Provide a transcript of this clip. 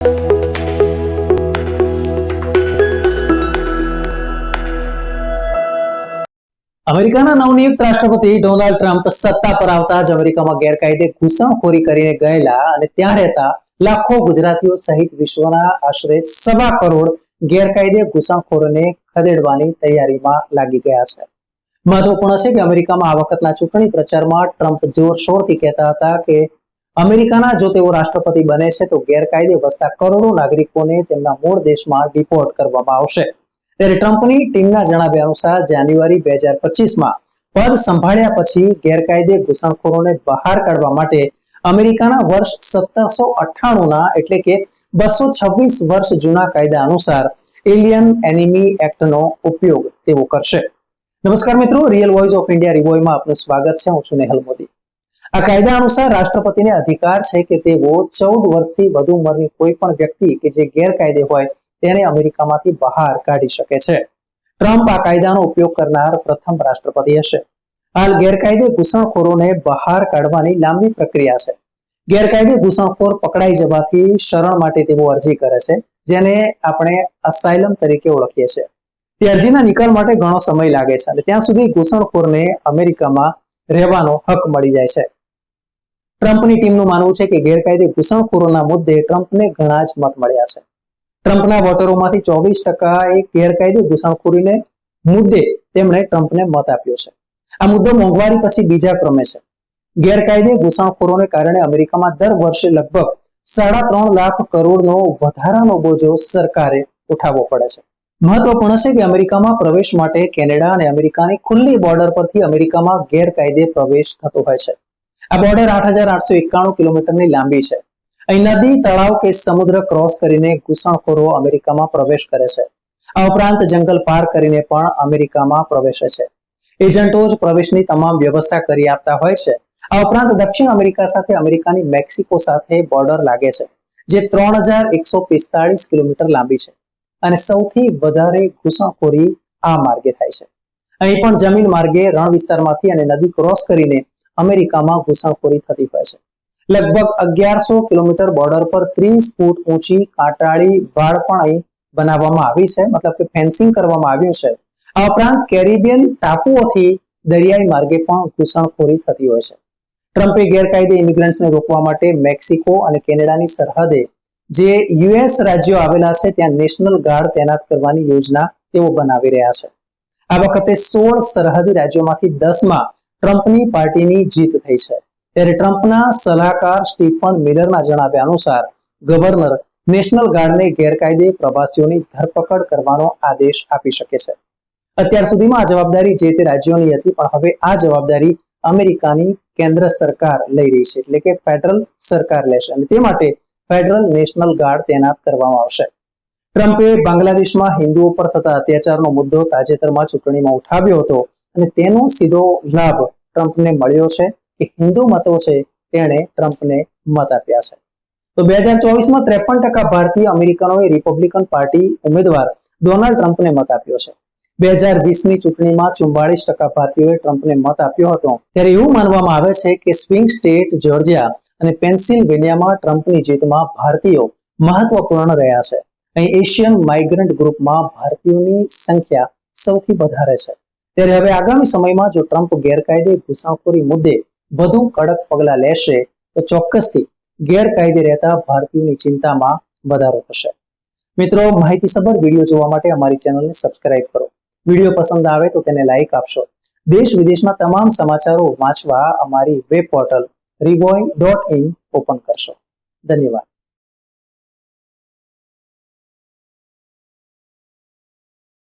અમેરિકાના નવનિયુક્ત રાષ્ટ્રપતિ ડોનાલ્ડ ટ્રમ્પ સત્તા પર આવતા જ અમેરિકામાં ગેરકાયદે ઘૂસણખોરી કરીને ગયેલા અને ત્યાં રહેતા લાખો ગુજરાતીઓ સહિત વિશ્વના આશરે 1.25 કરોડ ગેરકાયદે ઘૂસણખોરોને ખદેડવાની તૈયારીમાં લાગી ગયા છે. મહત્વપૂર્ણ છે કે અમેરિકામાં આ વખતના ચૂંટણી પ્રચારમાં ટ્રમ્પ જોરશોરથી કહેતા હતા કે અમેરિકાના જો તેઓ રાષ્ટ્રપતિ બને છે તો ગેરકાયદે વસતા કરોડો નાગરિકોને તેમના મૂળ દેશમાં ડિપોર્ટ કરવામાં આવશે. ત્યારે ટ્રમ્પની ટીમના જણાવ્યા અનુસાર જાન્યુઆરી 2025માં પદ સંભાળ્યા પછી ગેરકાયદે ઘૂસણખોરોને બહાર કાઢવા માટે અમેરિકાના વર્ષ 1798ના એટલે કે 226 વર્ષ જૂના કાયદા અનુસાર એલિયન એનિમી એક્ટનો ઉપયોગ તેઓ કરશે. નમસ્કાર મિત્રો, રિયલ વોઇસ ઓફ ઇન્ડિયા રિવોયમાં આપનું સ્વાગત છે. હું છું નેહલ મોદી. આ કાયદા અનુસાર રાષ્ટ્રપતિને અધિકાર છે કે તેઓ 14 વર્ષથી વધુ ઉંમરની કોઈ પણ વ્યક્તિ કે જે ગેરકાયદે હોય તેને અમેરિકામાંથી બહાર કાઢી શકે છે. ટ્રમ્પ આ કાયદાનો ઉપયોગ કરનાર પ્રથમ રાષ્ટ્રપતિ હશે. હાલ ગેરકાયદે ઘૂસણખોરોને બહાર કાઢવાની લાંબી પ્રક્રિયા છે. ગેરકાયદે ઘૂસણખોર પકડાઈ જવાથી શરણ માટે તેઓ અરજી કરે છે, જેને આપણે અસાયલમ તરીકે ઓળખીએ છીએ. તે અરજીના નિકાલ માટે ઘણો સમય લાગે છે અને ત્યાં સુધી ઘૂસણખોરને અમેરિકામાં રહેવાનો હક મળી જાય છે. ટ્રમ્પની ટીમનું માનવું છે કે ગેરકાયદે ઘૂસણખોરોના મુદ્દે ટ્રમ્પને ઘણા જ મત મળ્યા છે. ટ્રમ્પના વોટરોમાંથી 24% ગેરકાયદે ઘૂસણખોરીને મુદ્દે તેમણે ટ્રમ્પને મત આપ્યો છે. આ મુદ્દો મોંઘવારી પછી બીજા ક્રમે છે. ગેરકાયદે ઘૂસણખોરોને કારણે અમેરિકામાં દર વર્ષે લગભગ 3.5 લાખ કરોડનો વધારાનો બોજો સરકારે ઉઠાવવો પડે છે. મહત્વપૂર્ણ છે કે અમેરિકામાં પ્રવેશ માટે કેનેડા અને અમેરિકાની ખુલ્લી બોર્ડર પરથી અમેરિકામાં ગેરકાયદે પ્રવેશ થતો હોય છે. આ બોર્ડર 8,891 કિલોમીટરની લાંબી છે. અહીં નદી, તળાવ કે સમુદ્ર ક્રોસ કરીને ઘૂસણખોરો અમેરિકામાં પ્રવેશ કરે છે. આ ઉપરાંત જંગલ પાર કરીને પણ અમેરિકામાં પ્રવેશે છે. એજન્ટો જ પ્રવેશની તમામ વ્યવસ્થા કરી આપતા હોય છે. આ ઉપરાંત દક્ષિણ અમેરિકા સાથે અમેરિકાની મેક્સિકો સાથે બોર્ડર લાગે છે, જે 3,145 કિલોમીટર લાંબી છે અને સૌથી વધારે ઘૂસણખોરી આ માર્ગે થાય છે. અહીં પણ જમીન માર્ગે, રણ વિસ્તારમાંથી અને નદી ક્રોસ કરીને અમેરિકામાં ઘૂસણખોરી થતી હોય છે. લગભગ 1100 કિલોમીટર બોર્ડર પર 30 ફૂટ ઊંચી કાંટાળી વાડ પણ અહીં બનાવવામાં આવી છે, મતલબ કે ફેન્સિંગ કરવામાં આવ્યું છે. આ ઉપરાંત કેરેબિયન ટાપુઓથી દરિયાઈ માર્ગે પણ ઘૂસણખોરી થતી હોય છે. ટ્રમ્પે ગેરકાયદે ઇમિગ્રન્ટ્સને રોકવા માટે મેક્સિકો અને કેનેડાની સરહદે જે યુએસ રાજ્યો આવેલા છે ત્યાં નેશનલ ગાર્ડ તૈનાત કરવાની યોજના તેઓ બનાવી રહ્યા છે. આ વખતે 16 સરહદી રાજ્યોમાંથી 10માં ટ્રમ્પની પાર્ટીની જીત થઈ છે. ત્યારે ટ્રમ્પના સલાહકાર સ્ટીફન મિલરના જણાવ્યા અનુસાર ગવર્નર નેશનલ ગાર્ડને ગેરકાયદે પ્રવાસીઓની ધરપકડ કરવાનો આદેશ આપી શકે છે. અત્યાર સુધીમાં આ જવાબદારી જે તે રાજ્યોની હતી, પણ હવે આ જવાબદારી અમેરિકાની કેન્દ્ર સરકાર લઈ રહી છે, એટલે કે ફેડરલ સરકાર લેશે અને તે માટે ફેડરલ નેશનલ ગાર્ડ તૈનાત કરવામાં આવશે. ટ્રમ્પે બાંગ્લાદેશમાં હિન્દુઓ પર થતા અત્યાચારનો મુદ્દો તાજેતરમાં ચૂંટણીમાં ઉઠાવ્યો હતો અને તેનો સીધો લાભ ટ્રમ્પને મળ્યો છે કે હિન્દુ મતો છે તેણે ટ્રમ્પને મત આપ્યા છે. તો 2024માં 53% ભારતીય અમેરિકનોએ રિપબ્લિકન પાર્ટી ઉમેદવાર ડોનાલ્ડ ટ્રમ્પને મત આપ્યો છે. 2020ની ચૂંટણીમાં 44% ભારતીયોએ ટ્રમ્પને મત આપ્યો હતો. ત્યારે એવું માનવામાં આવે છે કે સ્વિંગ સ્ટેટ જોર્જિયા અને પેન્સિલ્વેનિયામાં ટ્રમ્પની જીતમાં ભારતીયો મહત્વપૂર્ણ રહ્યા છે. અહીં એશિયન માઇગ્રન્ટ ગ્રુપમાં ભારતીયોની સંખ્યા સૌથી વધારે છે. ત્યારે હવે આગામી સમયમાં જો ટ્રમ્પ ગેરકાયદે ઘૂસણખોરી મુદ્દે વધુ કડક પગલાં લેશે તો ચોક્કસથી ગેરકાયદે રહેતા ભારતીયોની ચિંતામાં વધારો થશે. મિત્રો, માહિતીસભર વિડીયો જોવા માટે અમારી ચેનલને સબસ્ક્રાઇબ કરો. વિડીયો પસંદ આવે તો તેને લાઈક આપશો. દેશ વિદેશના તમામ સમાચારો વાંચવા અમારી વેબ પોર્ટલ rivoy.in ઓપન કરશો. ધન્યવાદ.